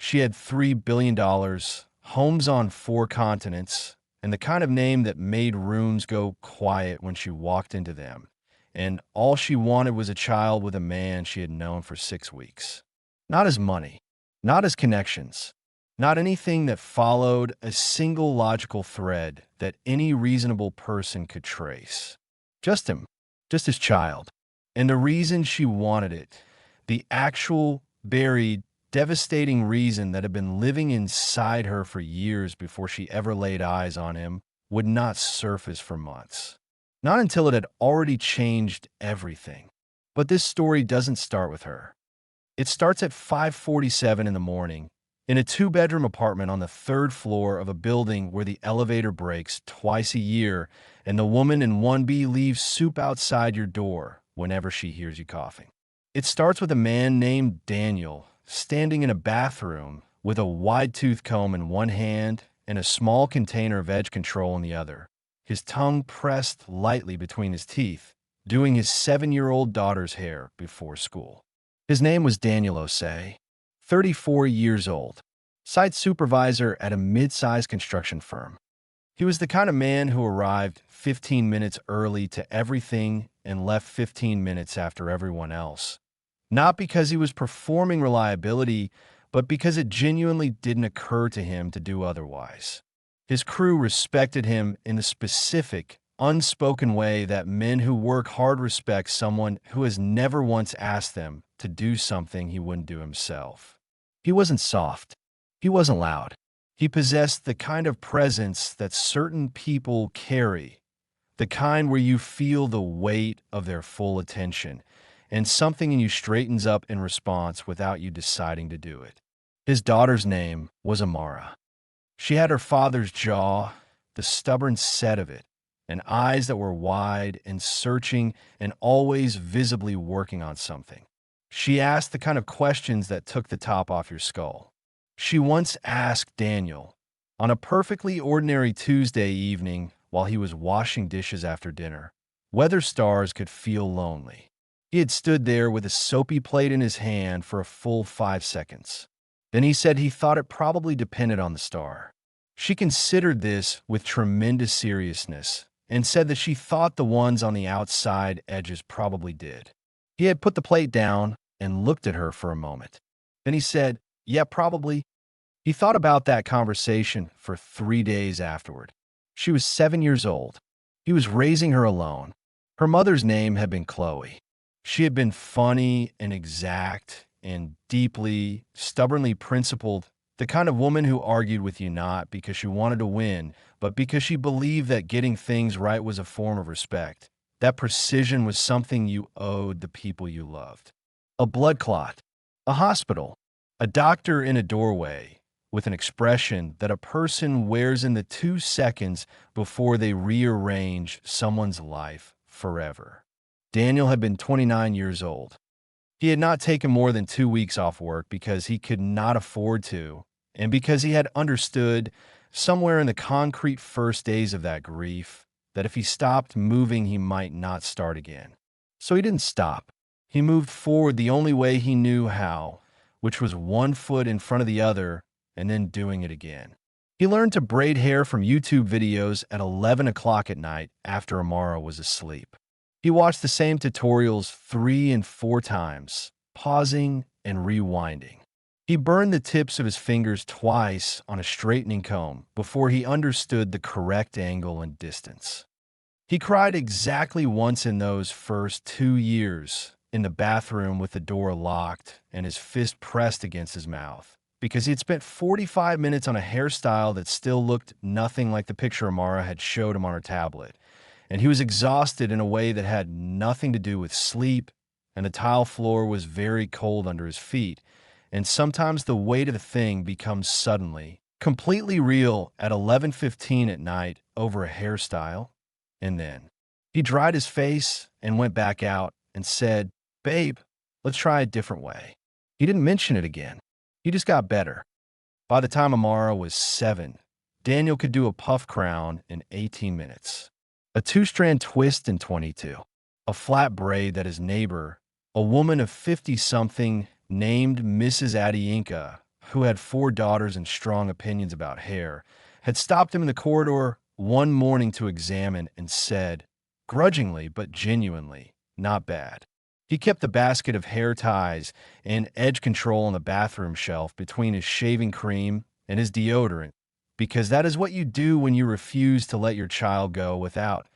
She had $3 billion, homes on 4 continents, and the kind of name that made rooms go quiet when she walked into them. And all she wanted was a child with a man she had known for 6 weeks. Not as money, not as connections, not anything that followed a single logical thread that any reasonable person could trace. Just him, just his child. And the reason she wanted it, the actual, buried, devastating reason that had been living inside her for years before she ever laid eyes on him, would not surface for months. Not until it had already changed everything. But this story doesn't start with her. It starts at 5:47 in the morning, in a 2-bedroom apartment on the 3rd floor of a building where the elevator breaks twice a year and the woman in 1B leaves soup outside your door whenever she hears you coughing. It starts with a man named Daniel standing in a bathroom with a wide-tooth comb in one hand and a small container of edge control in the other, his tongue pressed lightly between his teeth, doing his 7-year-old daughter's hair before school. His name was Daniel Osei, 34 years old, site supervisor at a mid-sized construction firm. He was the kind of man who arrived 15 minutes early to everything and left 15 minutes after everyone else. Not because he was performing reliability, but because it genuinely didn't occur to him to do otherwise. His crew respected him in the specific, unspoken way that men who work hard respect someone who has never once asked them to do something he wouldn't do himself. He wasn't soft. He wasn't loud. He possessed the kind of presence that certain people carry, the kind where you feel the weight of their full attention, and something in you straightens up in response without you deciding to do it. His daughter's name was Amara. She had her father's jaw, the stubborn set of it, and eyes that were wide and searching and always visibly working on something. She asked the kind of questions that took the top off your skull. She once asked Daniel, on a perfectly ordinary Tuesday evening while he was washing dishes after dinner, whether stars could feel lonely. He had stood there with a soapy plate in his hand for a full 5 seconds. Then he said he thought it probably depended on the star. She considered this with tremendous seriousness and said that she thought the ones on the outside edges probably did. He had put the plate down and looked at her for a moment. Then he said, "Yeah, probably." He thought about that conversation for 3 days afterward. She was 7 years old. He was raising her alone. Her mother's name had been Chloe. She had been funny and exact and deeply, stubbornly principled, the kind of woman who argued with you not because she wanted to win, but because she believed that getting things right was a form of respect. That precision was something you owed the people you loved. A blood clot, a hospital, a doctor in a doorway, with an expression that a person wears in the 2 seconds before they rearrange someone's life forever. Daniel had been 29 years old. He had not taken more than 2 weeks off work because he could not afford to, and because he had understood, somewhere in the concrete first days of that grief, that if he stopped moving, he might not start again. So he didn't stop. He moved forward the only way he knew how, which was 1 foot in front of the other and then doing it again. He learned to braid hair from YouTube videos at 11 o'clock at night after Amara was asleep. He watched the same tutorials 3 and 4 times, pausing and rewinding. He burned the tips of his fingers twice on a straightening comb before he understood the correct angle and distance. He cried exactly once in those first 2 years in the bathroom with the door locked and his fist pressed against his mouth, because he had spent 45 minutes on a hairstyle that still looked nothing like the picture Amara had showed him on her tablet. And he was exhausted in a way that had nothing to do with sleep, and the tile floor was very cold under his feet, and sometimes the weight of the thing becomes suddenly, completely real at 11:15 at night over a hairstyle. And then he dried his face and went back out and said, "Babe, let's try a different way." He didn't mention it again. He just got better. By the time Amara was 7, Daniel could do a puff crown in 18 minutes. A 2-strand twist in 22, a flat braid that his neighbor, a woman of 50-something named Mrs. Adiinka, who had 4 daughters and strong opinions about hair, had stopped him in the corridor one morning to examine and said, grudgingly but genuinely, "Not bad." He kept the basket of hair ties and edge control on the bathroom shelf between his shaving cream and his deodorant, because that is what you do when you refuse to let your child go without.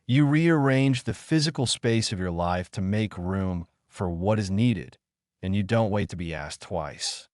You rearrange the physical space of your life to make room for what is needed, and you don't wait to be asked twice.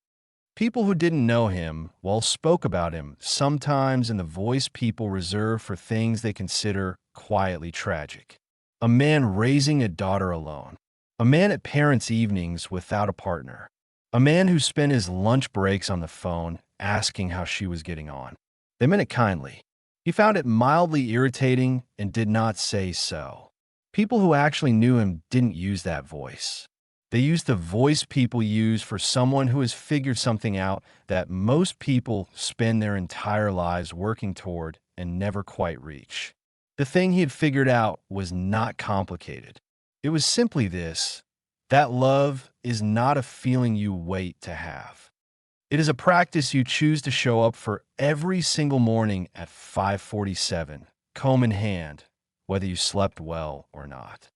People who didn't know him, well, spoke about him, sometimes in the voice people reserve for things they consider quietly tragic. A man raising a daughter alone. A man at parents' evenings without a partner. A man who spent his lunch breaks on the phone asking how she was getting on. They meant it kindly. He found it mildly irritating and did not say so. People who actually knew him didn't use that voice. They used the voice people use for someone who has figured something out that most people spend their entire lives working toward and never quite reach. The thing he had figured out was not complicated. It was simply this: that love is not a feeling you wait to have. It is a practice you choose to show up for every single morning at 5:47, comb in hand, whether you slept well or not.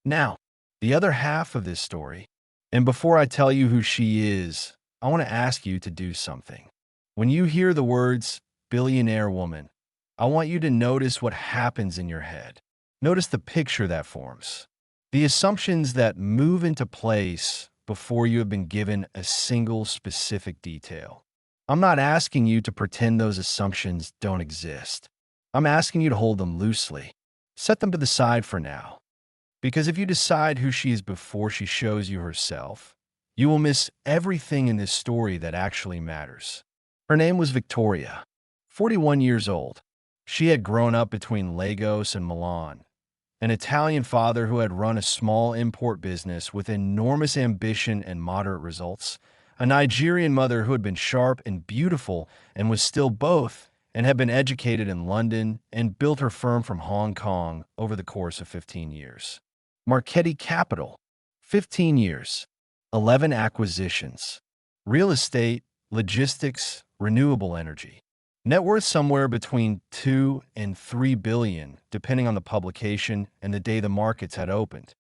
Now, the other half of this story, and before I tell you who she is, I want to ask you to do something. When you hear the words billionaire woman, I want you to notice what happens in your head. Notice the picture that forms, the assumptions that move into place before you have been given a single specific detail. I'm not asking you to pretend those assumptions don't exist. I'm asking you to hold them loosely. Set them to the side for now. Because if you decide who she is before she shows you herself, you will miss everything in this story that actually matters. Her name was Victoria, 41 years old. She had grown up between Lagos and Milan. An Italian father who had run a small import business with enormous ambition and moderate results. A Nigerian mother who had been sharp and beautiful and was still both, and had been educated in London and built her firm from Hong Kong over the course of 15 years. Marchetti Capital, 15 years, 11 acquisitions, real estate, logistics, renewable energy. Net worth somewhere between 2 and 3 billion, depending on the publication and the day the markets had opened.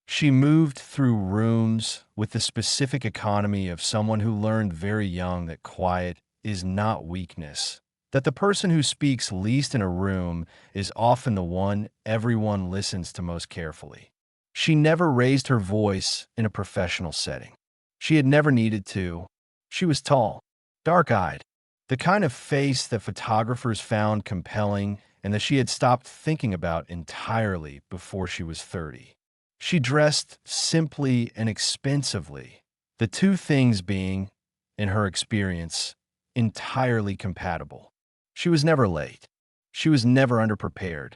She moved through rooms with the specific economy of someone who learned very young that quiet is not weakness, that the person who speaks least in a room is often the one everyone listens to most carefully. She never raised her voice in a professional setting. She had never needed to. She was tall, dark-eyed, the kind of face that photographers found compelling and that she had stopped thinking about entirely before she was 30. She dressed simply and expensively, the two things being, in her experience, entirely compatible. She was never late. She was never underprepared.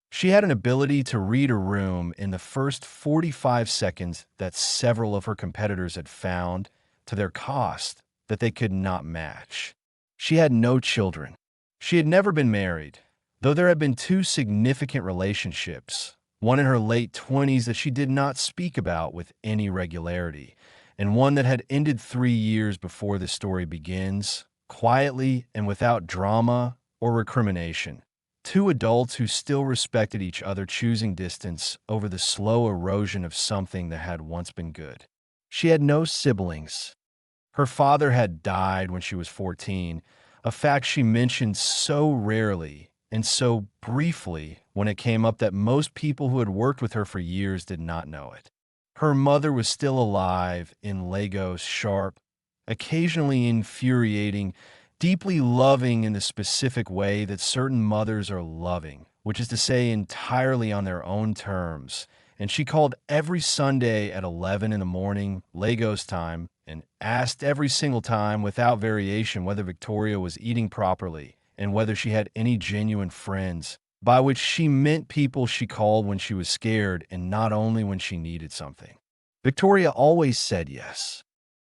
She had an ability to read a room in the first 45 seconds that several of her competitors had found, to their cost, that they could not match. She had no children. She had never been married, though there had been 2 significant relationships, one in her late 20s that she did not speak about with any regularity, and one that had ended 3 years before the story begins, quietly and without drama or recrimination. 2 adults who still respected each other, choosing distance over the slow erosion of something that had once been good. She had no siblings. Her father had died when she was 14, a fact she mentioned so rarely and so briefly when it came up that most people who had worked with her for years did not know it. Her mother was still alive in Lagos, sharp, occasionally infuriating, deeply loving in the specific way that certain mothers are loving, which is to say entirely on their own terms. And she called every Sunday at 11 in the morning, Lagos time, and asked every single time without variation whether Victoria was eating properly and whether she had any genuine friends, by which she meant people she called when she was scared and not only when she needed something. Victoria always said yes.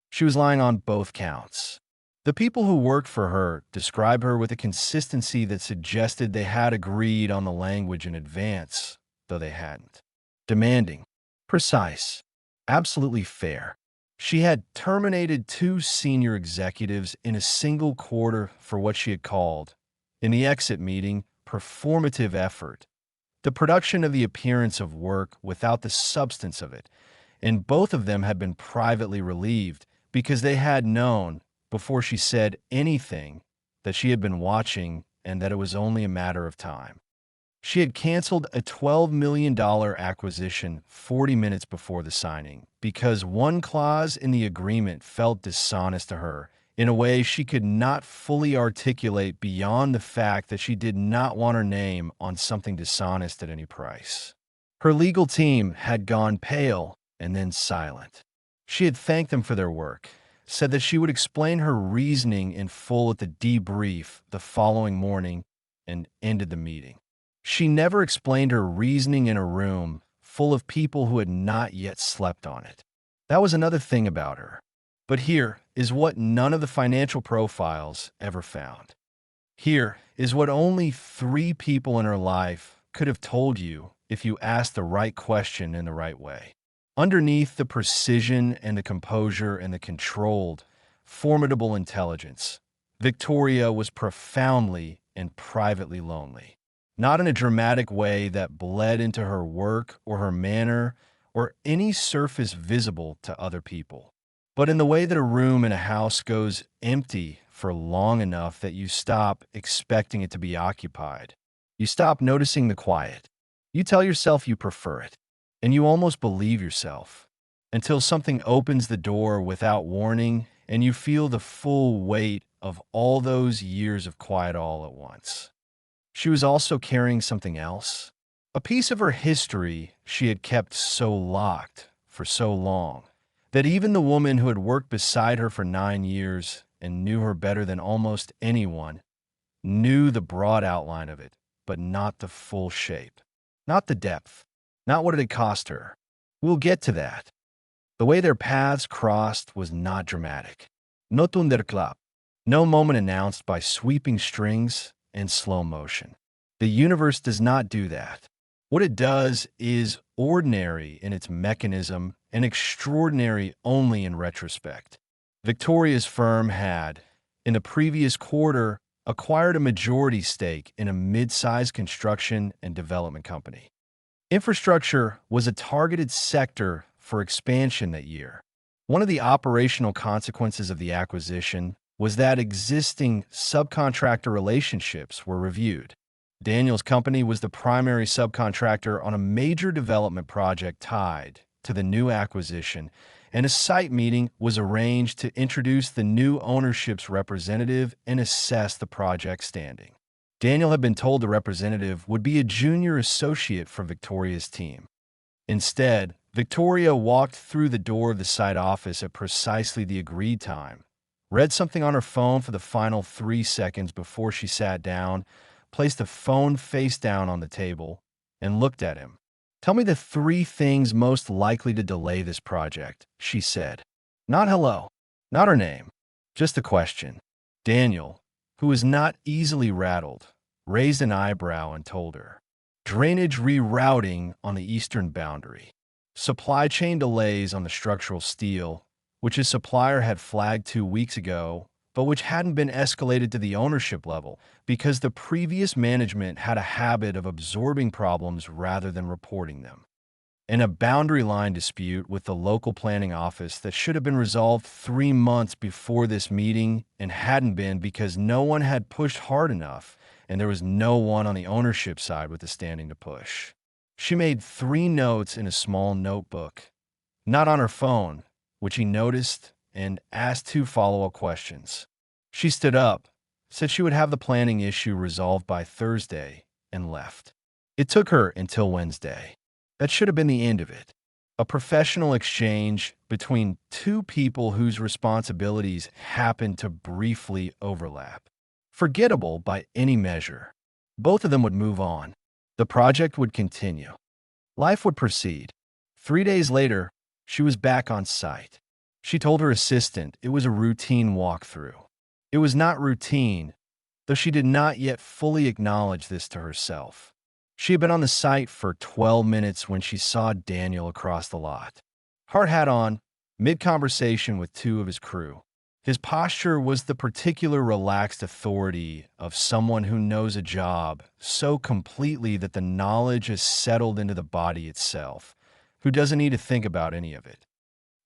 She was lying on both counts. The people who worked for her describe her with a consistency that suggested they had agreed on the language in advance, though they hadn't. Demanding, precise, absolutely fair. She had terminated two senior executives in a single quarter for what she had called, in the exit meeting, performative effort, the production of the appearance of work without the substance of it, and both of them had been privately relieved because they had known, before she said anything, that she had been watching and that it was only a matter of time. She had canceled a $12 million acquisition 40 minutes before the signing because one clause in the agreement felt dishonest to her in a way she could not fully articulate beyond the fact that she did not want her name on something dishonest at any price. Her legal team had gone pale and then silent. She had thanked them for their work, said that she would explain her reasoning in full at the debrief the following morning, and ended the meeting. She never explained her reasoning in a room full of people who had not yet slept on it. That was another thing about her. But here is what none of the financial profiles ever found. Here is what only 3 people in her life could have told you if you asked the right question in the right way. Underneath the precision and the composure and the controlled, formidable intelligence, Victoria was profoundly and privately lonely. Not in a dramatic way that bled into her work or her manner or any surface visible to other people, but in the way that a room in a house goes empty for long enough that you stop expecting it to be occupied. You stop noticing the quiet. You tell yourself you prefer it, and you almost believe yourself, until something opens the door without warning and you feel the full weight of all those years of quiet all at once. She was also carrying something else, a piece of her history she had kept so locked for so long that even the woman who had worked beside her for 9 years and knew her better than almost anyone knew the broad outline of it, but not the full shape, not the depth, not what it had cost her. We'll get to that. The way their paths crossed was not dramatic. No thunderclap, no moment announced by sweeping strings and slow motion. The universe does not do that. What it does is ordinary in its mechanism and extraordinary only in retrospect. Victoria's firm had, in the previous quarter, acquired a majority stake in a mid-sized construction and development company. Infrastructure was a targeted sector for expansion that year. One of the operational consequences of the acquisition was that existing subcontractor relationships were reviewed. Daniel's company was the primary subcontractor on a major development project tied to the new acquisition, and a site meeting was arranged to introduce the new ownership's representative and assess the project standing. Daniel had been told the representative would be a junior associate for Victoria's team. Instead, Victoria walked through the door of the site office at precisely the agreed time, read something on her phone for the final 3 seconds before she sat down, placed the phone face down on the table, and looked at him. "Tell me the 3 things most likely to delay this project," she said. Not hello, not her name, just a question. Daniel, who was not easily rattled, raised an eyebrow and told her. Drainage rerouting on the eastern boundary. Supply chain delays on the structural steel, which his supplier had flagged 2 weeks ago, but which hadn't been escalated to the ownership level because the previous management had a habit of absorbing problems rather than reporting them. And a boundary line dispute with the local planning office that should have been resolved 3 months before this meeting and hadn't been because no one had pushed hard enough and there was no one on the ownership side with the standing to push. She made 3 notes in a small notebook, not on her phone, which he noticed, and asked 2 follow-up questions. She stood up, said she would have the planning issue resolved by Thursday, and left. It took her until Wednesday. That should have been the end of it. A professional exchange between 2 people whose responsibilities happened to briefly overlap. Forgettable by any measure. Both of them would move on. The project would continue. Life would proceed. 3 days later, she was back on site. She told her assistant it was a routine walkthrough. It was not routine, though she did not yet fully acknowledge this to herself. She had been on the site for 12 minutes when she saw Daniel across the lot. Hard hat on, mid-conversation with two of his crew. His posture was the particular relaxed authority of someone who knows a job so completely that the knowledge is settled into the body itself, who doesn't need to think about any of it.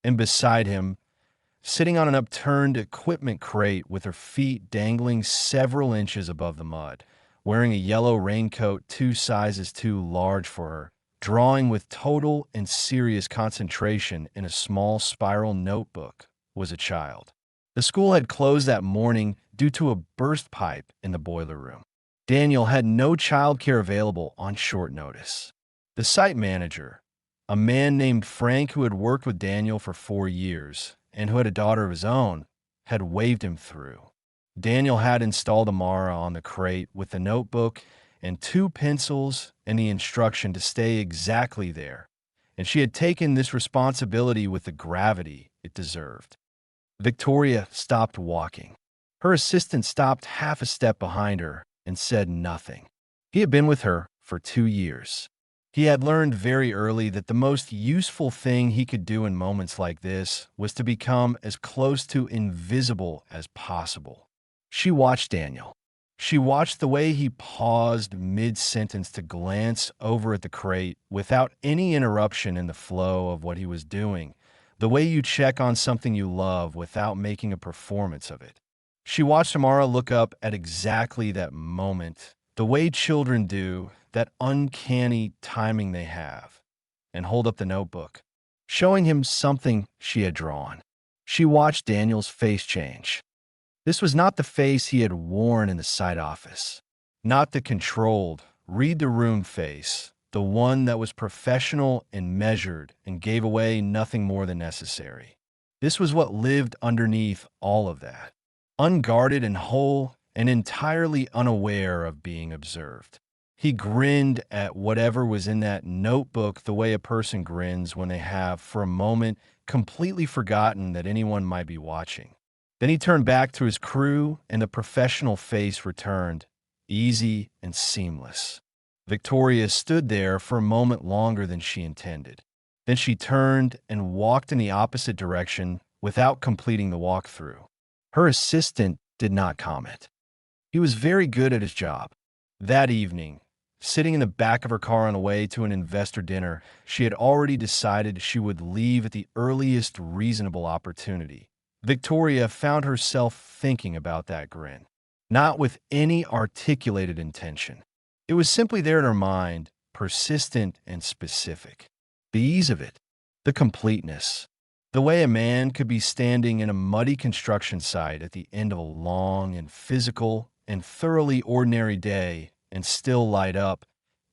And beside him, sitting on an upturned equipment crate with her feet dangling several inches above the mud, wearing a yellow raincoat 2 sizes too large for her, drawing with total and serious concentration in a small spiral notebook, was a child. The school had closed that morning due to a burst pipe in the boiler room. Daniel had no childcare available on short notice. The site manager, a man named Frank who had worked with Daniel for 4 years and who had a daughter of his own, had waved him through. Daniel had installed Amara on the crate with the notebook and 2 pencils and the instruction to stay exactly there, and she had taken this responsibility with the gravity it deserved. Victoria stopped walking. Her assistant stopped half a step behind her and said nothing. He had been with her for 2 years. He had learned very early that the most useful thing he could do in moments like this was to become as close to invisible as possible. She watched Daniel. She watched the way he paused mid-sentence to glance over at the crate without any interruption in the flow of what he was doing, the way you check on something you love without making a performance of it. She watched Amara look up at exactly that moment, the way children do, that uncanny timing they have, and hold up the notebook, showing him something she had drawn. She watched Daniel's face change. This was not the face he had worn in the site office, not the controlled, read-the-room face, the one that was professional and measured and gave away nothing more than necessary. This was what lived underneath all of that, unguarded and whole and entirely unaware of being observed. He grinned at whatever was in that notebook the way a person grins when they have, for a moment, completely forgotten that anyone might be watching. Then he turned back to his crew, and the professional face returned, easy and seamless. Victoria stood there for a moment longer than she intended. Then she turned and walked in the opposite direction without completing the walkthrough. Her assistant did not comment. He was very good at his job. That evening, sitting in the back of her car on the way to an investor dinner, she had already decided she would leave at the earliest reasonable opportunity. Victoria found herself thinking about that grin, not with any articulated intention. It was simply there in her mind, persistent and specific. The ease of it, the completeness, the way a man could be standing in a muddy construction site at the end of a long and physical and thoroughly ordinary day and still light up,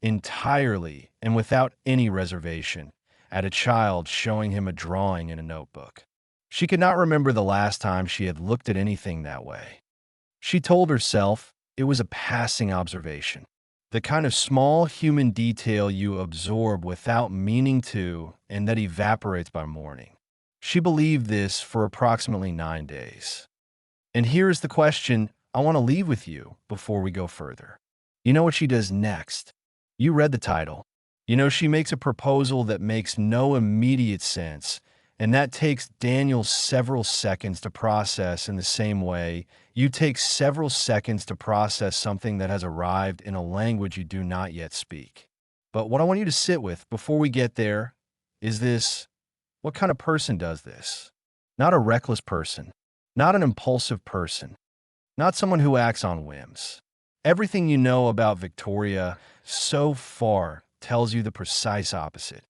entirely and without any reservation, at a child showing him a drawing in a notebook. She could not remember the last time she had looked at anything that way. She told herself it was a passing observation, the kind of small human detail you absorb without meaning to and that evaporates by morning. She believed this for approximately 9 days. And here is the question I want to leave with you before we go further. You know what she does next? You read the title. You know she makes a proposal that makes no immediate sense, and that takes Daniel several seconds to process in the same way you take several seconds to process something that has arrived in a language you do not yet speak. But what I want you to sit with before we get there is this: what kind of person does this? Not a reckless person, not an impulsive person, not someone who acts on whims. Everything you know about Victoria so far tells you the precise opposite.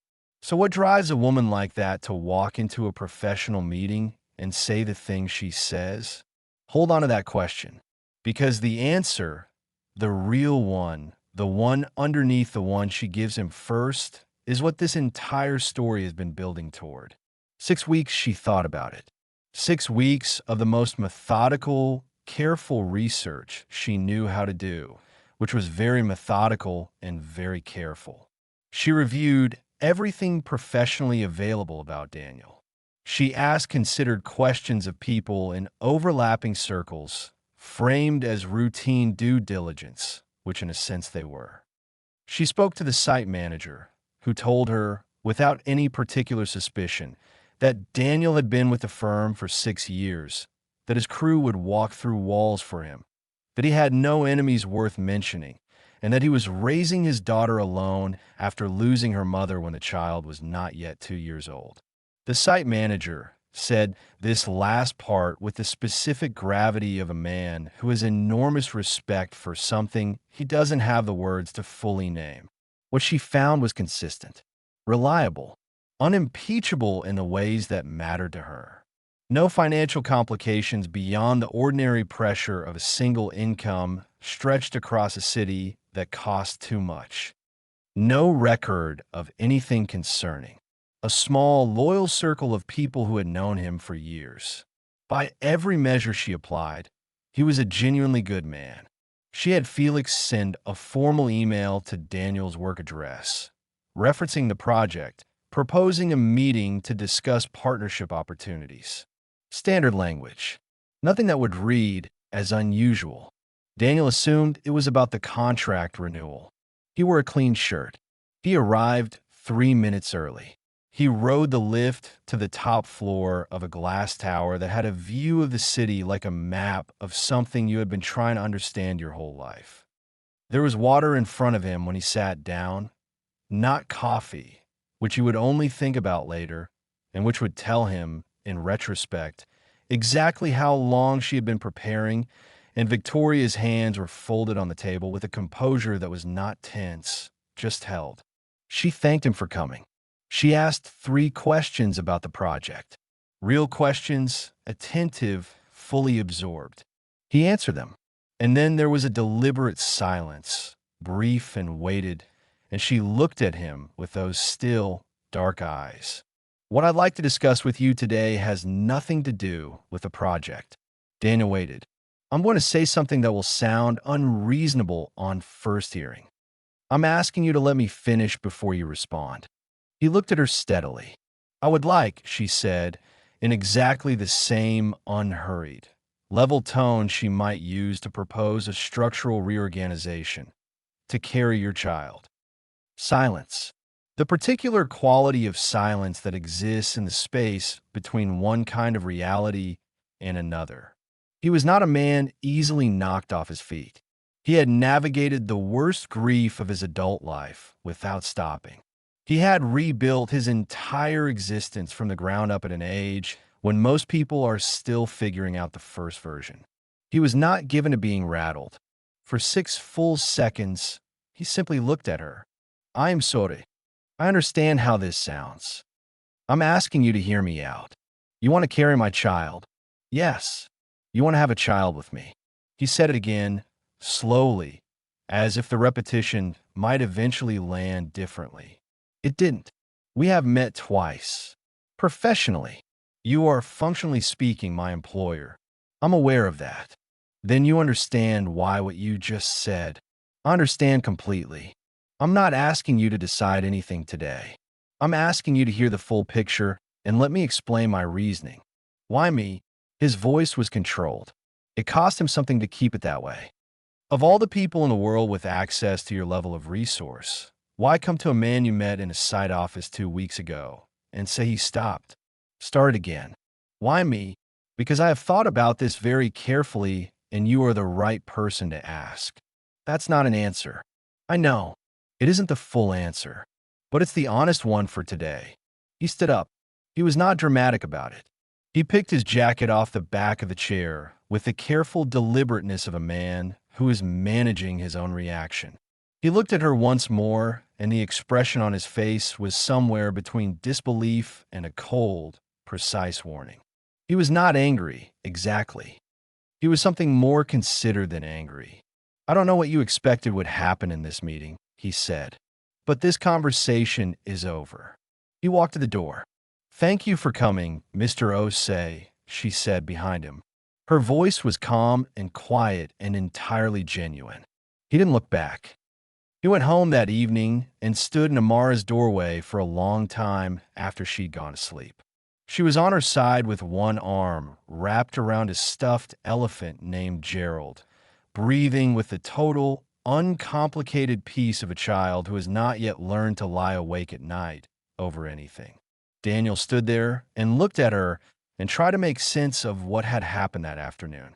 So what drives a woman like that to walk into a professional meeting and say the things she says? Hold on to that question, because the answer, the real one, the one underneath the one she gives him first, is what this entire story has been building toward. 6 weeks she thought about it. 6 weeks of the most methodical, careful research she knew how to do, which was very methodical and very careful. She reviewed everything professionally available about Daniel. She asked considered questions of people in overlapping circles, framed as routine due diligence, which in a sense they were. She spoke to the site manager, who told her, without any particular suspicion, that Daniel had been with the firm for 6 years, that his crew would walk through walls for him, that he had no enemies worth mentioning, and that he was raising his daughter alone after losing her mother when the child was not yet 2 years old. The site manager said this last part with the specific gravity of a man who has enormous respect for something he doesn't have the words to fully name. What she found was consistent, reliable, unimpeachable in the ways that mattered to her. No financial complications beyond the ordinary pressure of a single income stretched across a city that cost too much. No record of anything concerning. A small, loyal circle of people who had known him for years. By every measure she applied, he was a genuinely good man. She had Felix send a formal email to Daniel's work address, referencing the project, proposing a meeting to discuss partnership opportunities. Standard language. Nothing that would read as unusual. Daniel assumed it was about the contract renewal. He wore a clean shirt. He arrived 3 minutes early. He rode the lift to the top floor of a glass tower that had a view of the city like a map of something you had been trying to understand your whole life. There was water in front of him when he sat down, not coffee, which he would only think about later and which would tell him, in retrospect, exactly how long she had been preparing, and Victoria's hands were folded on the table with a composure that was not tense, just held. She thanked him for coming. She asked 3 questions about the project. Real questions, attentive, fully absorbed. He answered them. And then there was a deliberate silence, brief and weighted, and she looked at him with those still, dark eyes. What I'd like to discuss with you today has nothing to do with the project. Daniel waited. I'm going to say something that will sound unreasonable on first hearing. I'm asking you to let me finish before you respond. He looked at her steadily. I would like, she said, in exactly the same unhurried, level tone she might use to propose a structural reorganization, to carry your child. Silence. The particular quality of silence that exists in the space between one kind of reality and another. He was not a man easily knocked off his feet. He had navigated the worst grief of his adult life without stopping. He had rebuilt his entire existence from the ground up at an age when most people are still figuring out the first version. He was not given to being rattled. For 6 full seconds, he simply looked at her. I am sorry. I understand how this sounds. I'm asking you to hear me out. You want to carry my child? Yes. You want to have a child with me. He said it again, slowly, as if the repetition might eventually land differently. It didn't. We have met twice. Professionally. You are, functionally speaking, my employer. I'm aware of that. Then you understand why what you just said. I understand completely. I'm not asking you to decide anything today. I'm asking you to hear the full picture and let me explain my reasoning. Why me? His voice was controlled. It cost him something to keep it that way. Of all the people in the world with access to your level of resource, why come to a man you met in a site office 2 weeks ago and say he stopped? Start again. Why me? Because I have thought about this very carefully and you are the right person to ask. That's not an answer. I know. It isn't the full answer, but it's the honest one for today. He stood up. He was not dramatic about it. He picked his jacket off the back of the chair with the careful deliberateness of a man who is managing his own reaction. He looked at her once more, and the expression on his face was somewhere between disbelief and a cold, precise warning. He was not angry, exactly. He was something more considered than angry. I don't know what you expected would happen in this meeting, he said, but this conversation is over. He walked to the door. Thank you for coming, Mr. Osei, she said behind him. Her voice was calm and quiet and entirely genuine. He didn't look back. He went home that evening and stood in Amara's doorway for a long time after she'd gone to sleep. She was on her side with one arm wrapped around a stuffed elephant named Gerald, breathing with the total, uncomplicated peace of a child who has not yet learned to lie awake at night over anything. Daniel stood there and looked at her and tried to make sense of what had happened that afternoon.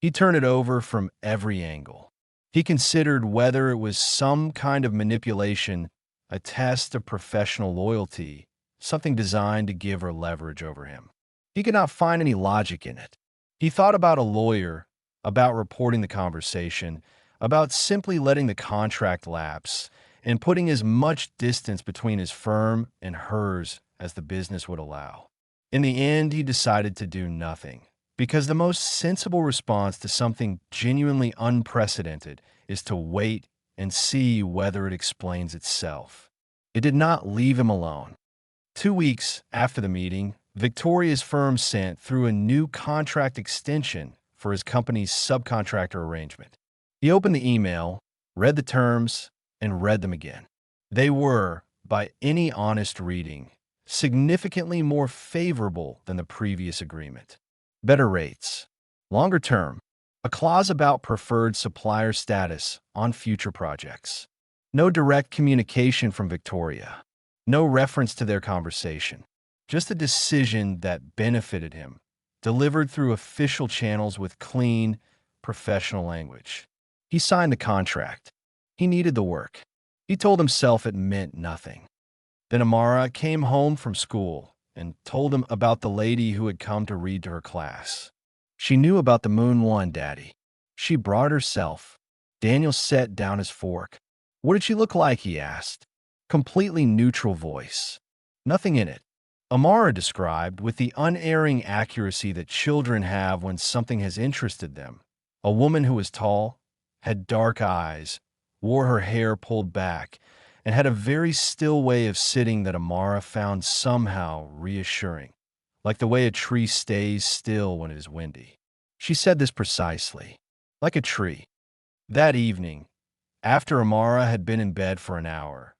He turned it over from every angle. He considered whether it was some kind of manipulation, a test of professional loyalty, something designed to give her leverage over him. He could not find any logic in it. He thought about a lawyer, about reporting the conversation, about simply letting the contract lapse, and putting as much distance between his firm and hers as the business would allow. In the end, he decided to do nothing, because the most sensible response to something genuinely unprecedented is to wait and see whether it explains itself. It did not leave him alone. 2 weeks after the meeting, Victoria's firm sent through a new contract extension for his company's subcontractor arrangement. He opened the email, read the terms, and read them again. They were, by any honest reading, significantly more favorable than the previous agreement. Better rates, longer term, a clause about preferred supplier status on future projects. No direct communication from Victoria. No reference to their conversation. Just a decision that benefited him, delivered through official channels with clean, professional language. He signed the contract. He needed the work. He told himself it meant nothing. Then Amara came home from school and told him about the lady who had come to read to her class. She knew about the Moon One, Daddy. She brought herself. Daniel set down his fork. What did she look like, he asked. Completely neutral voice. Nothing in it. Amara described, with the unerring accuracy that children have when something has interested them, a woman who was tall, had dark eyes, wore her hair pulled back, and had a very still way of sitting that Amara found somehow reassuring, like the way a tree stays still when it is windy. She said this precisely, like a tree. That evening, after Amara had been in bed for an hour,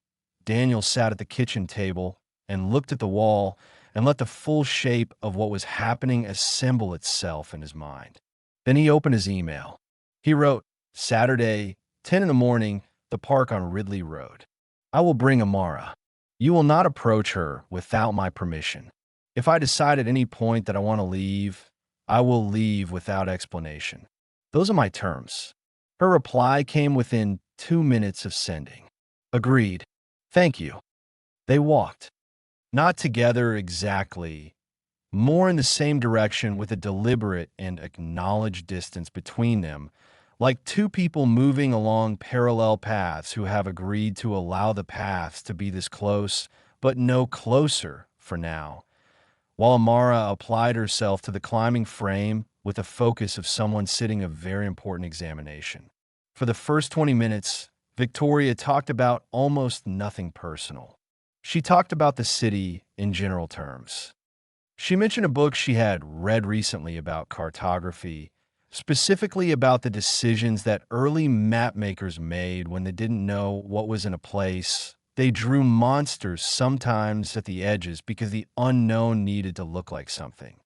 Daniel sat at the kitchen table and looked at the wall and let the full shape of what was happening assemble itself in his mind. Then he opened his email. He wrote, Saturday, 10 in the morning, the park on Ridley Road. I will bring Amara. You will not approach her without my permission. If I decide at any point that I want to leave, I will leave without explanation. Those are my terms. Her reply came within 2 minutes of sending. Agreed. Thank you. They walked. Not together exactly, more in the same direction with a deliberate and acknowledged distance between them, like two people moving along parallel paths who have agreed to allow the paths to be this close, but no closer for now, while Amara applied herself to the climbing frame with the focus of someone sitting a very important examination. For the first 20 minutes, Victoria talked about almost nothing personal. She talked about the city in general terms. She mentioned a book she had read recently about cartography, specifically about the decisions that early map makers made when they didn't know what was in a place. They drew monsters sometimes at the edges because the unknown needed to look like something.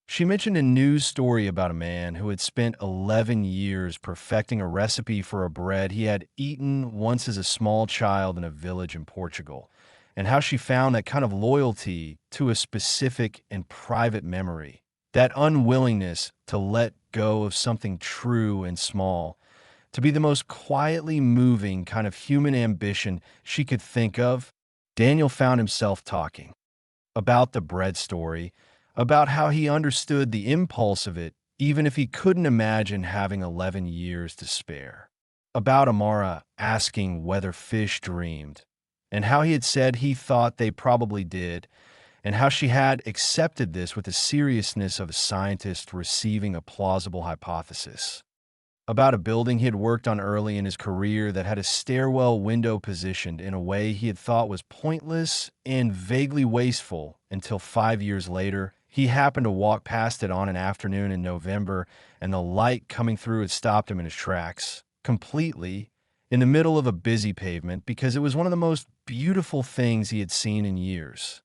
She mentioned a news story about a man who had spent 11 years perfecting a recipe for a bread he had eaten once as a small child in a village in Portugal, and how she found that kind of loyalty to a specific and private memory, that unwillingness to let go of something true and small, to be the most quietly moving kind of human ambition she could think of. Daniel found himself talking about the bread story, about how he understood the impulse of it, even if he couldn't imagine having 11 years to spare. About Amara asking whether fish dreamed, and how he had said he thought they probably did, and how she had accepted this with the seriousness of a scientist receiving a plausible hypothesis. About a building he had worked on early in his career that had a stairwell window positioned in a way he had thought was pointless and vaguely wasteful until 5 years later, he happened to walk past it on an afternoon in November, and the light coming through had stopped him in his tracks, completely, in the middle of a busy pavement, because it was one of the most beautiful things he had seen in years.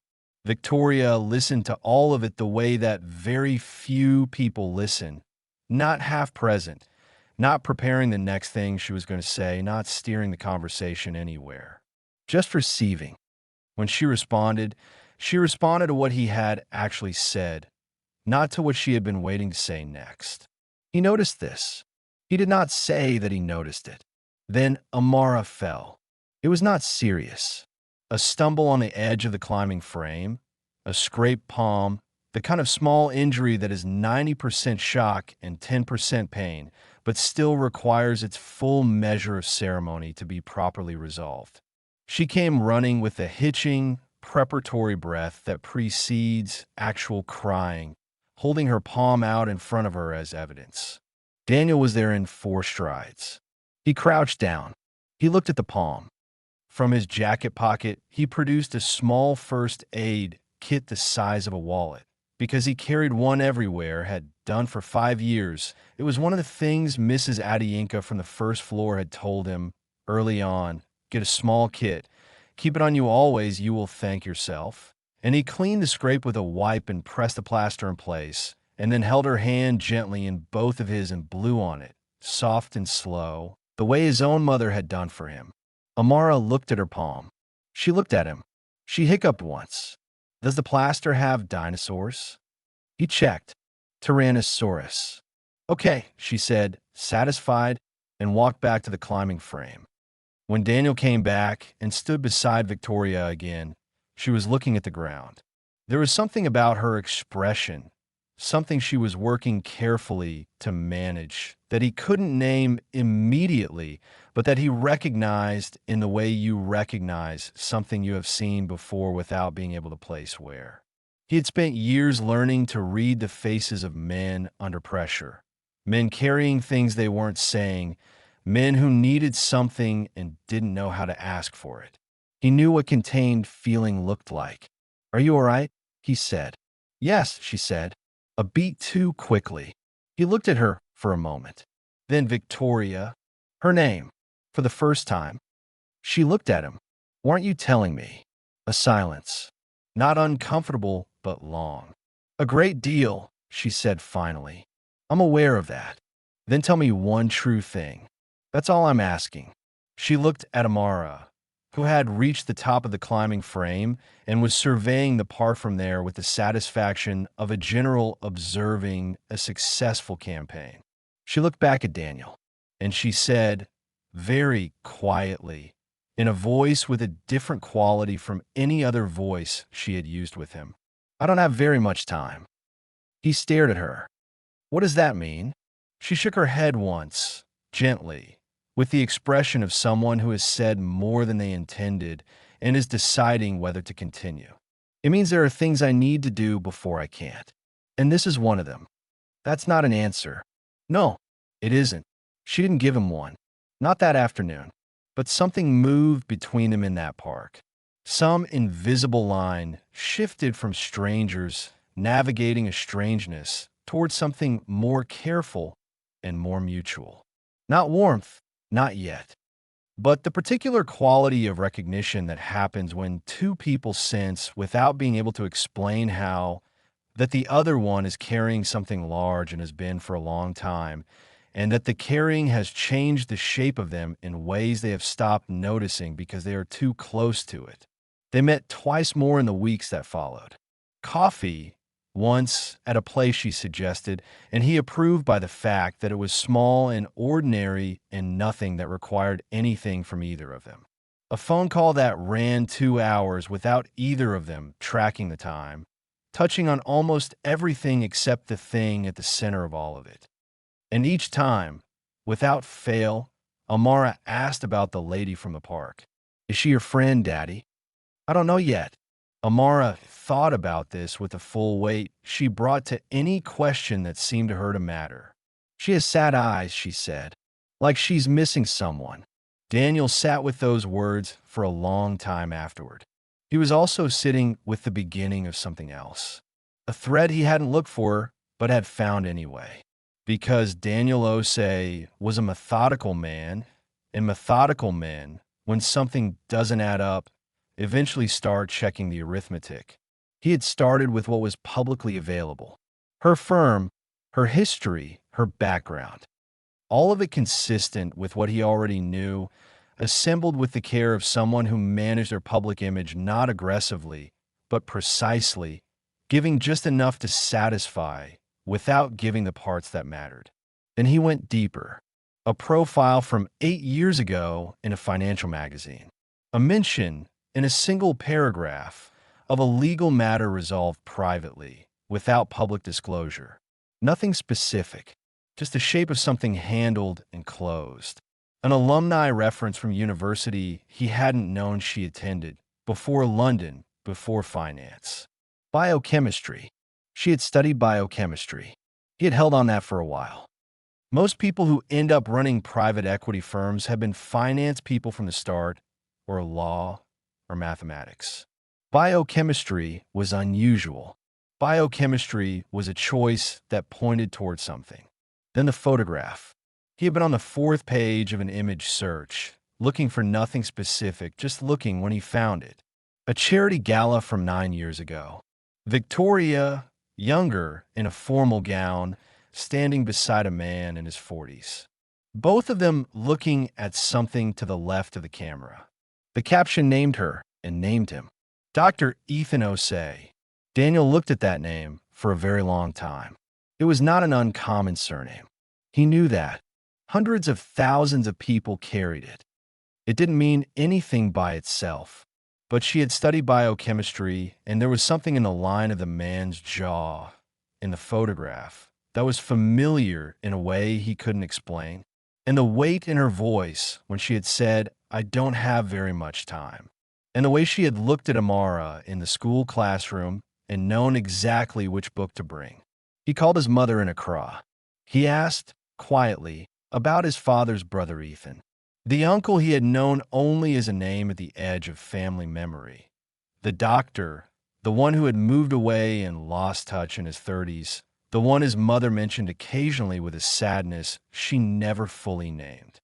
Victoria listened to all of it the way that very few people listen, not half present, not preparing the next thing she was going to say, not steering the conversation anywhere, just receiving. When she responded, She responded to what he had actually said, not to what she had been waiting to say next. He noticed this. He did not say that he noticed it. Then Amara fell. It was not serious. A stumble on the edge of the climbing frame, a scraped palm, the kind of small injury that is 90% shock and 10% pain, but still requires its full measure of ceremony to be properly resolved. She came running with a hitching, preparatory breath that precedes actual crying, holding her palm out in front of her as evidence. Daniel was there in 4 strides. He crouched down. He looked at the palm. From his jacket pocket, he produced a small first aid kit the size of a wallet. Because he carried one everywhere, had done for 5 years, it was one of the things Mrs. Adiyinka from the first floor had told him early on. Get a small kit. Keep it on you always, you will thank yourself. And he cleaned the scrape with a wipe and pressed the plaster in place, and then held her hand gently in both of his and blew on it, soft and slow, the way his own mother had done for him. Amara looked at her palm. She looked at him. She hiccuped once. Does the plaster have dinosaurs? He checked. Tyrannosaurus. Okay, she said, satisfied, and walked back to the climbing frame. When Daniel came back and stood beside Victoria again, she was looking at the ground. There was something about her expression, something she was working carefully to manage, that he couldn't name immediately, but that he recognized in the way you recognize something you have seen before without being able to place where. He had spent years learning to read the faces of men under pressure, men carrying things they weren't saying, men who needed something and didn't know how to ask for it. He knew what contained feeling looked like. Are you all right? He said. Yes, she said, a beat too quickly. He looked at her for a moment. Then Victoria, her name, for the first time. She looked at him. Weren't you telling me? A silence. Not uncomfortable, but long. A great deal, she said finally. I'm aware of that. Then tell me one true thing. That's all I'm asking. She looked at Amara, who had reached the top of the climbing frame and was surveying the part from there with the satisfaction of a general observing a successful campaign. She looked back at Daniel, and she said, very quietly, in a voice with a different quality from any other voice she had used with him, I don't have very much time. He stared at her. What does that mean? She shook her head once, gently, with the expression of someone who has said more than they intended and is deciding whether to continue. It means there are things I need to do before I can't. And this is one of them. That's not an answer. No, it isn't. She didn't give him one. Not that afternoon. But something moved between them in that park. Some invisible line shifted from strangers navigating a strangeness towards something more careful and more mutual. Not warmth, not yet. But the particular quality of recognition that happens when two people sense, without being able to explain how, that the other one is carrying something large and has been for a long time, and that the carrying has changed the shape of them in ways they have stopped noticing because they are too close to it. They met twice more in the weeks that followed. Coffee, once at a place she suggested, and he approved by the fact that it was small and ordinary and nothing that required anything from either of them. A phone call that ran 2 hours without either of them tracking the time, touching on almost everything except the thing at the center of all of it. And each time, without fail, Amara asked about the lady from the park. Is she your friend, Daddy? I don't know yet. Amara thought about this with the full weight she brought to any question that seemed to her to matter. She has sad eyes, she said, like she's missing someone. Daniel sat with those words for a long time afterward. He was also sitting with the beginning of something else, a thread he hadn't looked for but had found anyway. Because Daniel Osei was a methodical man, and methodical men, when something doesn't add up, eventually start checking the arithmetic. He had started with what was publicly available. Her firm, her history, her background. All of it consistent with what he already knew, assembled with the care of someone who managed their public image not aggressively, but precisely, giving just enough to satisfy without giving the parts that mattered. Then he went deeper. A profile from 8 years ago in a financial magazine. A mention in a single paragraph of a legal matter resolved privately, without public disclosure. Nothing specific, just the shape of something handled and closed. An alumni reference from university he hadn't known she attended, before London, before finance. Biochemistry. She had studied biochemistry. He had held on that for a while. Most people who end up running private equity firms have been finance people from the start, or law, or mathematics. Biochemistry was unusual. Biochemistry was a choice that pointed toward something. Then the photograph. He had been on the fourth page of an image search, looking for nothing specific, just looking when he found it. A charity gala from 9 years ago. Victoria, younger, in a formal gown, standing beside a man in his 40s. Both of them looking at something to the left of the camera. The caption named her and named him. Dr. Ethan Osei. Daniel looked at that name for a very long time. It was not an uncommon surname. He knew that. Hundreds of thousands of people carried it. It didn't mean anything by itself. But she had studied biochemistry, and there was something in the line of the man's jaw, in the photograph, that was familiar in a way he couldn't explain. And the weight in her voice when she had said, "I don't have very much time." And the way she had looked at Amara in the school classroom and known exactly which book to bring. He called his mother in Accra. He asked, quietly, about his father's brother Ethan. The uncle he had known only as a name at the edge of family memory. The doctor, the one who had moved away and lost touch in his 30s, the one his mother mentioned occasionally with a sadness she never fully named.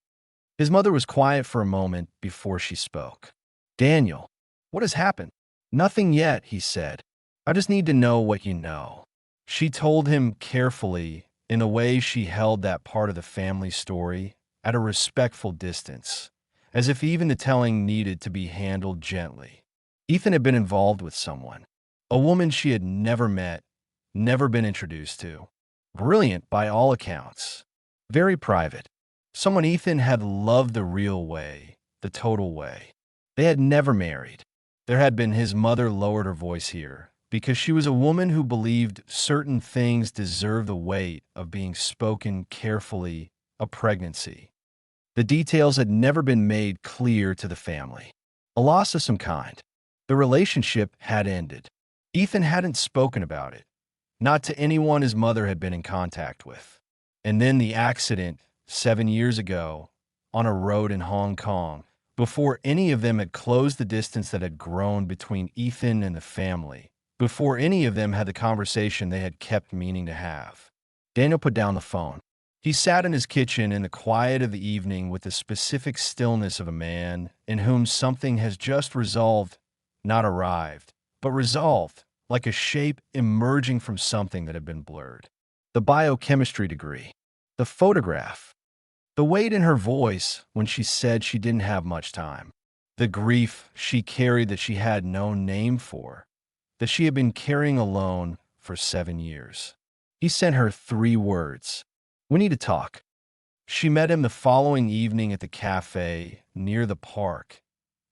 His mother was quiet for a moment before she spoke. "Daniel, what has happened?" "Nothing yet," he said. "I just need to know what you know." She told him carefully, in a way she held that part of the family story at a respectful distance, as if even the telling needed to be handled gently. Ethan had been involved with someone, a woman she had never met, never been introduced to. Brilliant by all accounts. Very private. Someone Ethan had loved the real way, the total way. They had never married. There had been his mother lowered her voice here, because she was a woman who believed certain things deserve the weight of being spoken carefully, a pregnancy. The details had never been made clear to the family. A loss of some kind. The relationship had ended. Ethan hadn't spoken about it, not to anyone his mother had been in contact with. And then the accident 7 years ago on a road in Hong Kong, before any of them had closed the distance that had grown between Ethan and the family, before any of them had the conversation they had kept meaning to have. Daniel put down the phone. He sat in his kitchen in the quiet of the evening with the specific stillness of a man in whom something has just resolved, not arrived, but resolved, like a shape emerging from something that had been blurred. The biochemistry degree. The photograph. The weight in her voice when she said she didn't have much time. The grief she carried that she had no name for, that she had been carrying alone for 7 years. He sent her 3 words. "We need to talk." She met him the following evening at the cafe near the park.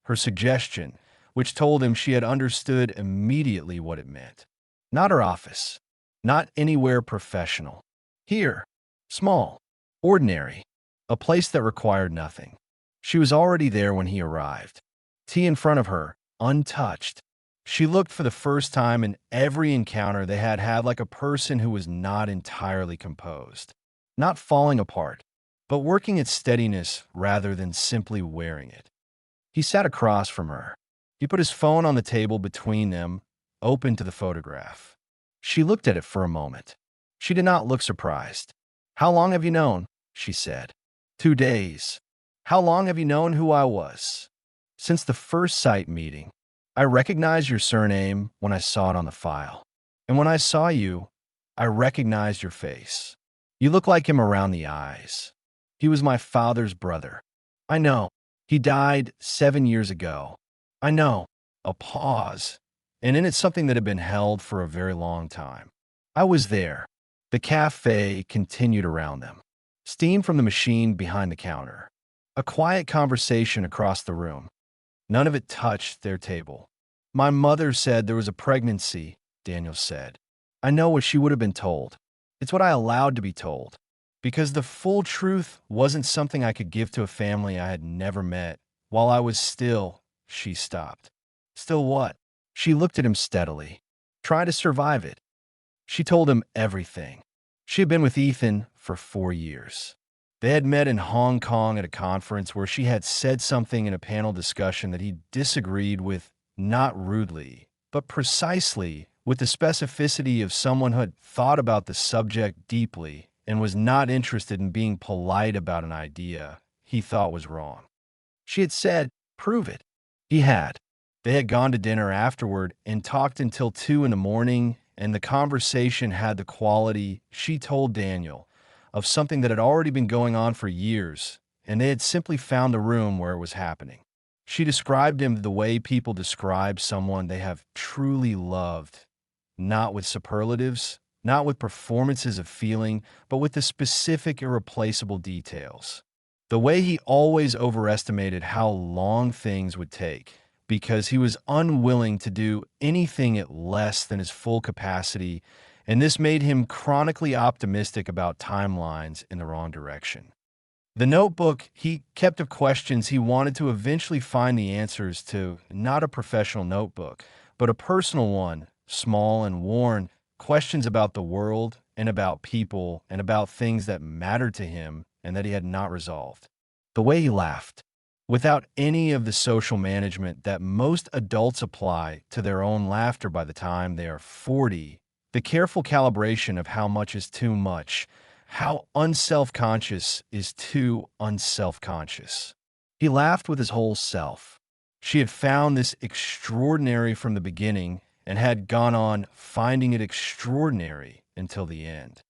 Her suggestion, which told him she had understood immediately what it meant. Not her office. Not anywhere professional. Here. Small. Ordinary. A place that required nothing. She was already there when he arrived. Tea in front of her, untouched. She looked for the first time in every encounter they had had like a person who was not entirely composed. Not falling apart, but working its steadiness rather than simply wearing it. He sat across from her. He put his phone on the table between them, open to the photograph. She looked at it for a moment. She did not look surprised. "How long have you known?" she said. 2 days. "How long have you known who I was?" "Since the first site meeting. I recognized your surname when I saw it on the file. And when I saw you, I recognized your face. You look like him around the eyes. He was my father's brother. I know. He died 7 years ago. I know." A pause. and in it something that had been held for a very long time. I was there. The cafe continued around them. Steam from the machine behind the counter. A quiet conversation across the room. None of it touched their table. My mother said there was a pregnancy, Daniel said. I know what she would have been told. It's what I allowed to be told. Because the full truth wasn't something I could give to a family I had never met. While I was still, she stopped. Still what? She looked at him steadily. Try to survive it. She told him everything. She had been with Ethan for 4 years. They had met in Hong Kong at a conference where she had said something in a panel discussion that he disagreed with, not rudely, but precisely with the specificity of someone who had thought about the subject deeply and was not interested in being polite about an idea he thought was wrong. She had said, prove it. He had. They had gone to dinner afterward and talked until 2 in the morning, and the conversation had the quality, she told Daniel, of something that had already been going on for years, and they had simply found the room where it was happening. She described him the way people describe someone they have truly loved, not with superlatives, not with performances of feeling, but with the specific, irreplaceable details. The way he always overestimated how long things would take, because he was unwilling to do anything at less than his full capacity, and this made him chronically optimistic about timelines in the wrong direction. The notebook he kept of questions he wanted to eventually find the answers to, not a professional notebook, but a personal one, small and worn, questions about the world and about people and about things that mattered to him and that he had not resolved. The way he laughed, without any of the social management that most adults apply to their own laughter by the time they are 40, the careful calibration of how much is too much, how unself-conscious is too unself-conscious. He laughed with his whole self. She had found this extraordinary from the beginning and had gone on finding it extraordinary until the end.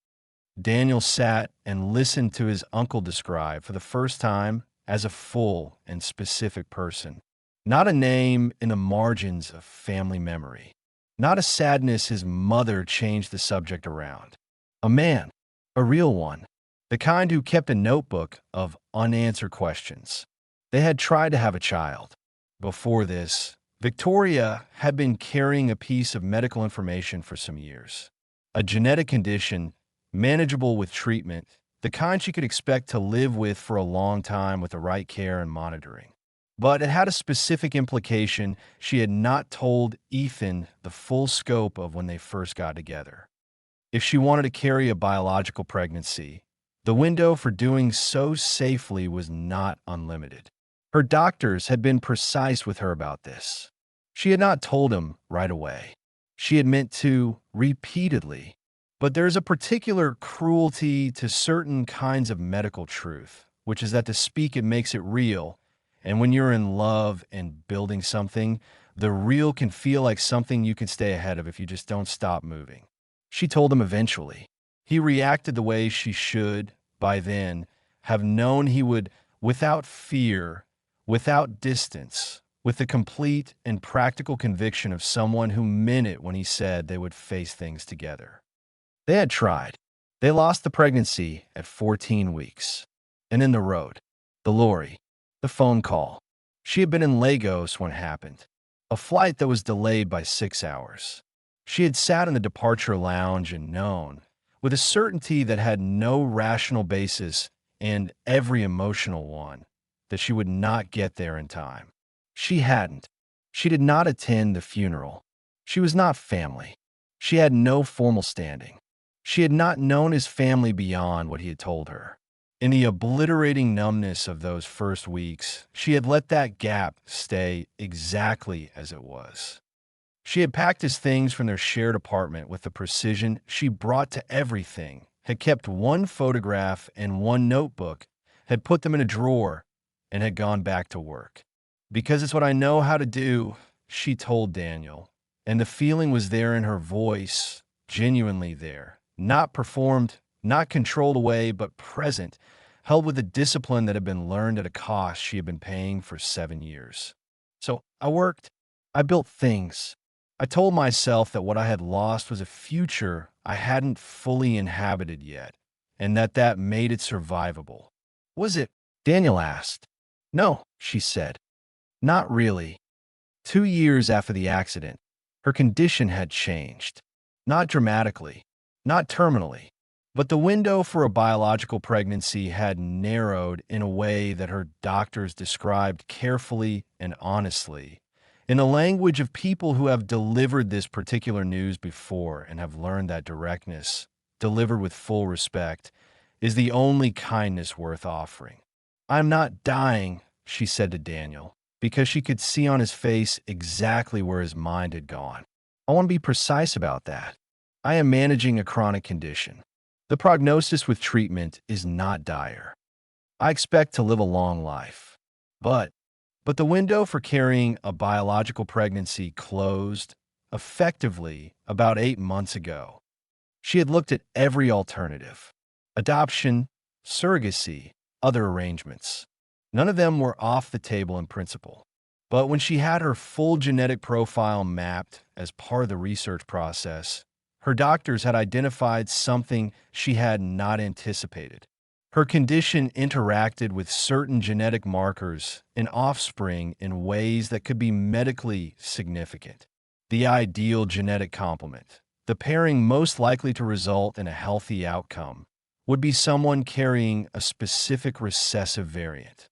Daniel sat and listened to his uncle describe for the first time as a full and specific person, not a name in the margins of family memory, not a sadness his mother changed the subject around. A man, a real one, the kind who kept a notebook of unanswered questions. They had tried to have a child. Before this, Victoria had been carrying a piece of medical information for some years, a genetic condition manageable with treatment, the kind she could expect to live with for a long time with the right care and monitoring. But it had a specific implication she had not told Ethan the full scope of when they first got together. If she wanted to carry a biological pregnancy, the window for doing so safely was not unlimited. Her doctors had been precise with her about this. She had not told him right away. She had meant to repeatedly. But there's a particular cruelty to certain kinds of medical truth, which is that to speak it makes it real, and when you're in love and building something, the real can feel like something you can stay ahead of if you just don't stop moving. She told him eventually. He reacted the way she should, by then, have known he would, without fear, without distance, with the complete and practical conviction of someone who meant it when he said they would face things together. They had tried. They lost the pregnancy at 14 weeks. And then the road, the lorry, the phone call. She had been in Lagos when it happened, a flight that was delayed by 6 hours. She had sat in the departure lounge and known, with a certainty that had no rational basis and every emotional one, that she would not get there in time. She hadn't. She did not attend the funeral. She was not family. She had no formal standing. She had not known his family beyond what he had told her. In the obliterating numbness of those first weeks, she had let that gap stay exactly as it was. She had packed his things from their shared apartment with the precision she brought to everything, had kept one photograph and one notebook, had put them in a drawer, and had gone back to work. Because it's what I know how to do, she told Daniel, and the feeling was there in her voice, genuinely there. Not performed, not controlled away, but present, held with a discipline that had been learned at a cost she had been paying for 7 years. So I worked. I built things. I told myself that what I had lost was a future I hadn't fully inhabited yet, and that made it survivable. Was it? Daniel asked. No, she said. Not really. 2 years after the accident, her condition had changed. Not dramatically, not terminally, but the window for a biological pregnancy had narrowed in a way that her doctors described carefully and honestly. In the language of people who have delivered this particular news before and have learned that directness, delivered with full respect, is the only kindness worth offering. I'm not dying, she said to Daniel, because she could see on his face exactly where his mind had gone. I want to be precise about that. I am managing a chronic condition. The prognosis with treatment is not dire. I expect to live a long life. But the window for carrying a biological pregnancy closed, effectively, about 8 months ago. She had looked at every alternative: adoption, surrogacy, other arrangements. None of them were off the table in principle. But when she had her full genetic profile mapped as part of the research process, her doctors had identified something she had not anticipated. Her condition interacted with certain genetic markers in offspring in ways that could be medically significant. The ideal genetic complement, the pairing most likely to result in a healthy outcome, would be someone carrying a specific recessive variant,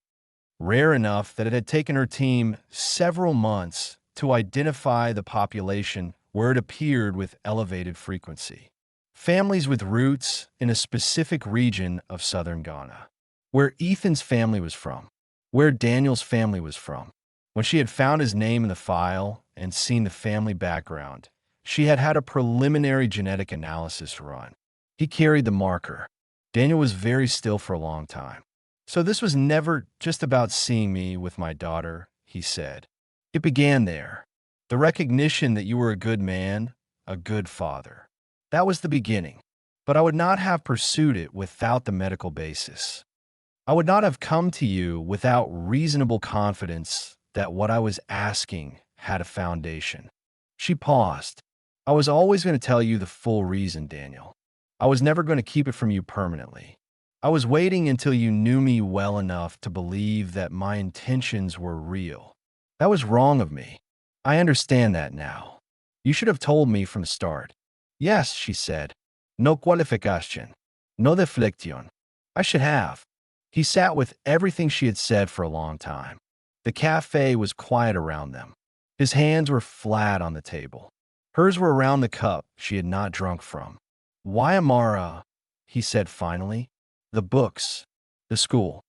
rare enough that it had taken her team several months to identify the population where it appeared with elevated frequency. Families with roots in a specific region of southern Ghana, where Ethan's family was from, where Daniel's family was from. When she had found his name in the file and seen the family background, she had had a preliminary genetic analysis run. He carried the marker. Daniel was very still for a long time. So this was never just about seeing me with my daughter, he said. It began there. The recognition that you were a good man, a good father. That was the beginning. But I would not have pursued it without the medical basis. I would not have come to you without reasonable confidence that what I was asking had a foundation. She paused. I was always going to tell you the full reason, Daniel. I was never going to keep it from you permanently. I was waiting until you knew me well enough to believe that my intentions were real. That was wrong of me. I understand that now. You should have told me from the start. Yes, she said. No qualificación. No deflexión. I should have. He sat with everything she had said for a long time. The cafe was quiet around them. His hands were flat on the table. Hers were around the cup she had not drunk from. Why, Amara? He said finally. The books. The school.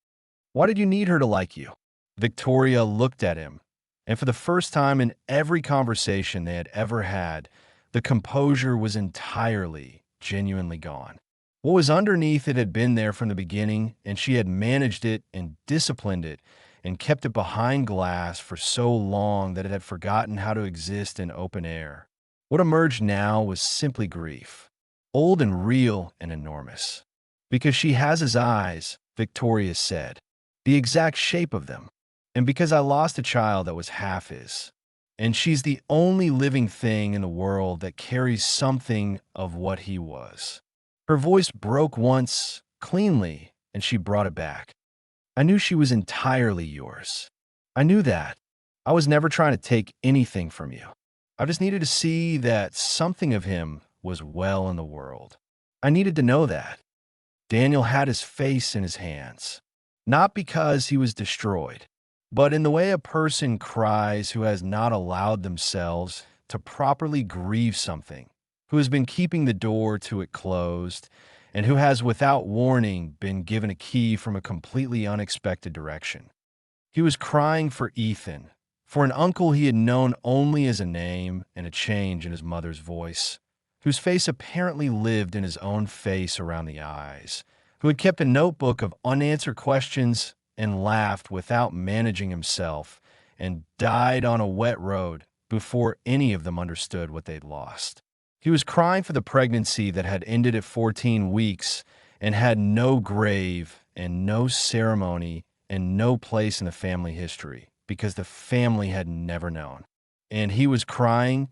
Why did you need her to like you? Victoria looked at him, and for the first time in every conversation they had ever had, the composure was entirely, genuinely gone. What was underneath it had been there from the beginning, and she had managed it and disciplined it and kept it behind glass for so long that it had forgotten how to exist in open air. What emerged now was simply grief, old and real and enormous. Because she has his eyes, Victoria said, the exact shape of them. And because I lost a child that was half his. And she's the only living thing in the world that carries something of what he was. Her voice broke once, cleanly, and she brought it back. I knew she was entirely yours. I knew that. I was never trying to take anything from you. I just needed to see that something of him was well in the world. I needed to know that. Daniel had his face in his hands, not because he was destroyed, but in the way a person cries who has not allowed themselves to properly grieve something, who has been keeping the door to it closed, and who has without warning been given a key from a completely unexpected direction. He was crying for Ethan, for an uncle he had known only as a name and a change in his mother's voice, whose face apparently lived in his own face around the eyes, who had kept a notebook of unanswered questions and laughed without managing himself, and died on a wet road before any of them understood what they'd lost. He was crying for the pregnancy that had ended at 14 weeks and had no grave and no ceremony and no place in the family history because the family had never known. And he was crying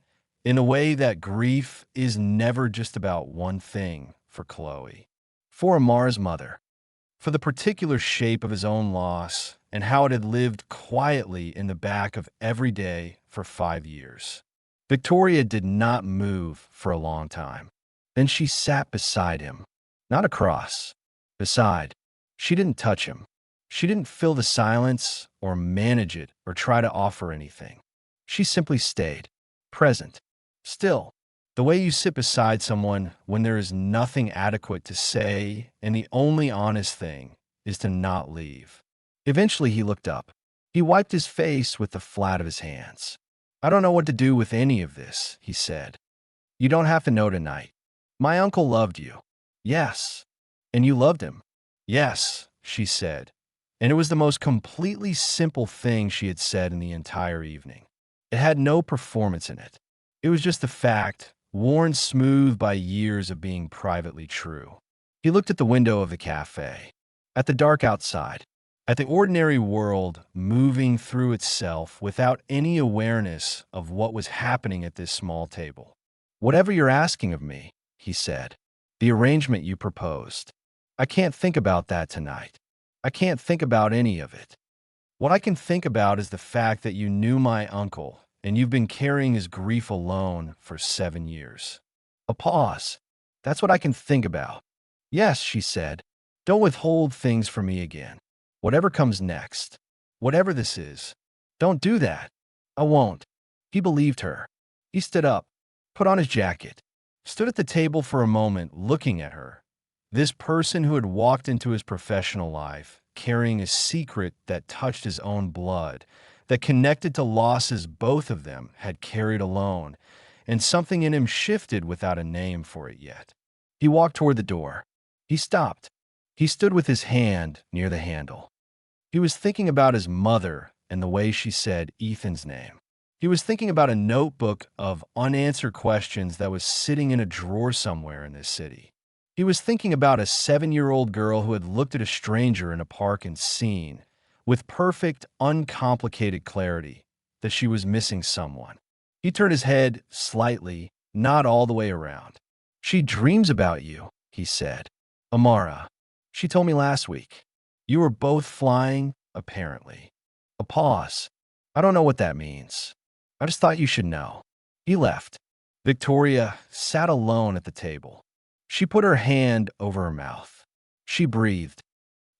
in a way that grief is never just about one thing for Chloe. For Amar's mother, for the particular shape of his own loss and how it had lived quietly in the back of every day for 5 years. Victoria did not move for a long time. Then she sat beside him, not across, beside. She didn't touch him. She didn't fill the silence or manage it or try to offer anything. She simply stayed, present, still, the way you sit beside someone when there is nothing adequate to say and the only honest thing is to not leave. Eventually he looked up. He wiped his face with the flat of his hands. I don't know what to do with any of this, he said. You don't have to know tonight. My uncle loved you. Yes. And you loved him. Yes, she said. And it was the most completely simple thing she had said in the entire evening. It had no performance in it. It was just a fact, worn smooth by years of being privately true. He looked at the window of the cafe, at the dark outside, at the ordinary world moving through itself without any awareness of what was happening at this small table. Whatever you're asking of me, he said, the arrangement you proposed. I can't think about that tonight. I can't think about any of it. What I can think about is the fact that you knew my uncle and you've been carrying his grief alone for 7 years. A pause. That's what I can think about. Yes, she said. Don't withhold things from me again. Whatever comes next, whatever this is, don't do that. I won't. He believed her. He stood up, put on his jacket, stood at the table for a moment looking at her. This person who had walked into his professional life, carrying a secret that touched his own blood, that connected to losses both of them had carried alone, and something in him shifted without a name for it yet. He walked toward the door. He stopped. He stood with his hand near the handle. He was thinking about his mother and the way she said Ethan's name. He was thinking about a notebook of unanswered questions that was sitting in a drawer somewhere in this city. He was thinking about a 7-year-old girl who had looked at a stranger in a park and seen, with perfect, uncomplicated clarity, that she was missing someone. He turned his head slightly, not all the way around. She dreams about you, he said. Amara. She told me last week. You were both flying, apparently. A pause. I don't know what that means. I just thought you should know. He left. Victoria sat alone at the table. She put her hand over her mouth. She breathed.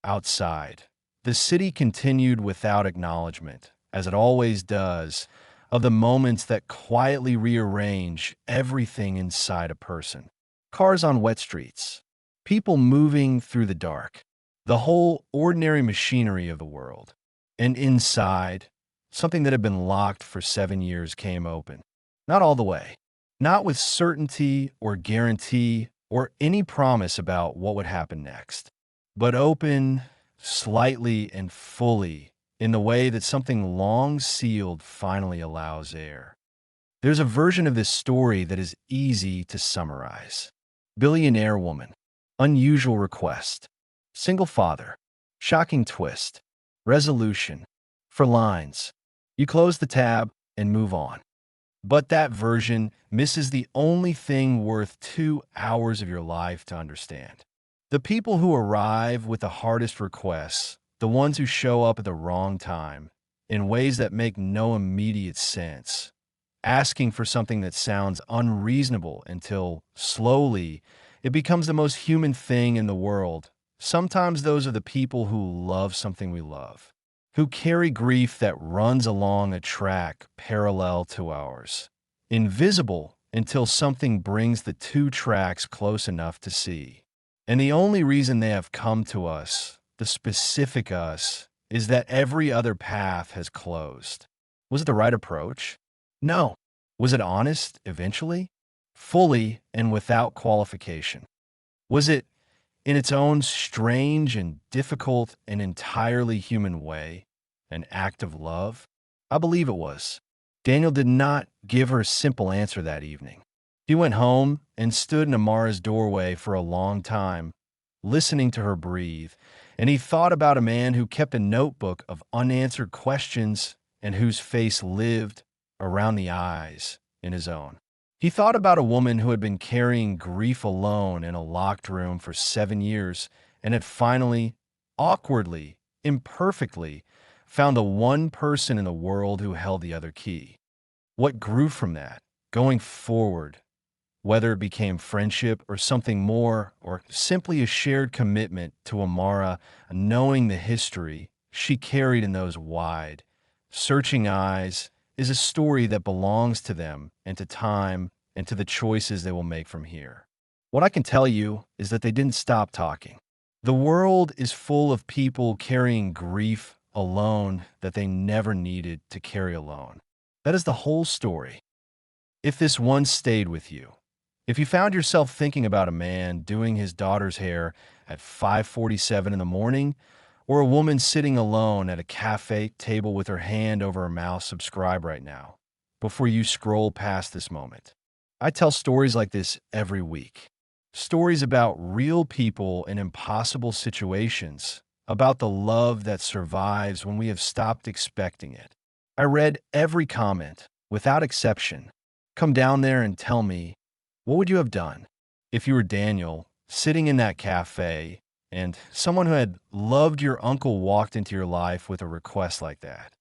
Outside, the city continued without acknowledgement, as it always does, of the moments that quietly rearrange everything inside a person. Cars on wet streets, people moving through the dark, the whole ordinary machinery of the world. And inside, something that had been locked for 7 years came open. Not all the way. Not with certainty or guarantee or any promise about what would happen next, but open, slightly and fully, in the way that something long sealed finally allows air. There's a version of this story that is easy to summarize. Billionaire woman, unusual request, single father, shocking twist, resolution, for lines. You close the tab and move on. But that version misses the only thing worth 2 hours of your life to understand. The people who arrive with the hardest requests, the ones who show up at the wrong time, in ways that make no immediate sense, asking for something that sounds unreasonable until, slowly, it becomes the most human thing in the world. Sometimes those are the people who love something we love, who carry grief that runs along a track parallel to ours, invisible until something brings the 2 tracks close enough to see. And the only reason they have come to us, the specific us, is that every other path has closed. Was it the right approach? No. Was it honest eventually? Fully and without qualification? Was it, in its own strange and difficult and entirely human way, an act of love? I believe it was. Daniel did not give her a simple answer that evening. He went home and stood in Amara's doorway for a long time, listening to her breathe, and he thought about a man who kept a notebook of unanswered questions and whose face lived around the eyes in his own. He thought about a woman who had been carrying grief alone in a locked room for 7 years and had finally, awkwardly, imperfectly, found the one person in the world who held the other key. What grew from that, going forward, whether it became friendship or something more, or simply a shared commitment to Amara, knowing the history she carried in those wide, searching eyes, is a story that belongs to them and to time and to the choices they will make from here. What I can tell you is that they didn't stop talking. The world is full of people carrying grief alone that they never needed to carry alone. That is the whole story. If this one stayed with you, if you found yourself thinking about a man doing his daughter's hair at 5:47 in the morning, or a woman sitting alone at a cafe table with her hand over her mouth, subscribe right now before you scroll past this moment. I tell stories like this every week. Stories about real people in impossible situations, about the love that survives when we have stopped expecting it. I read every comment, without exception. Come down there and tell me, what would you have done if you were Daniel, sitting in that cafe, and someone who had loved your uncle walked into your life with a request like that?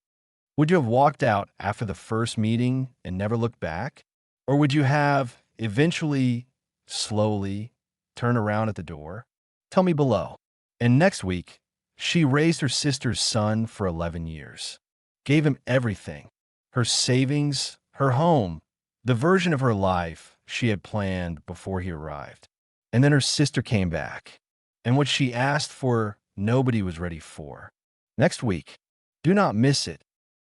Would you have walked out after the first meeting and never looked back? Or would you have eventually, slowly, turn around at the door? Tell me below. And next week, she raised her sister's son for 11 years, gave him everything, her savings, her home, the version of her life she had planned before he arrived. And then her sister came back, and what she asked for, nobody was ready for. Next week, do not miss it.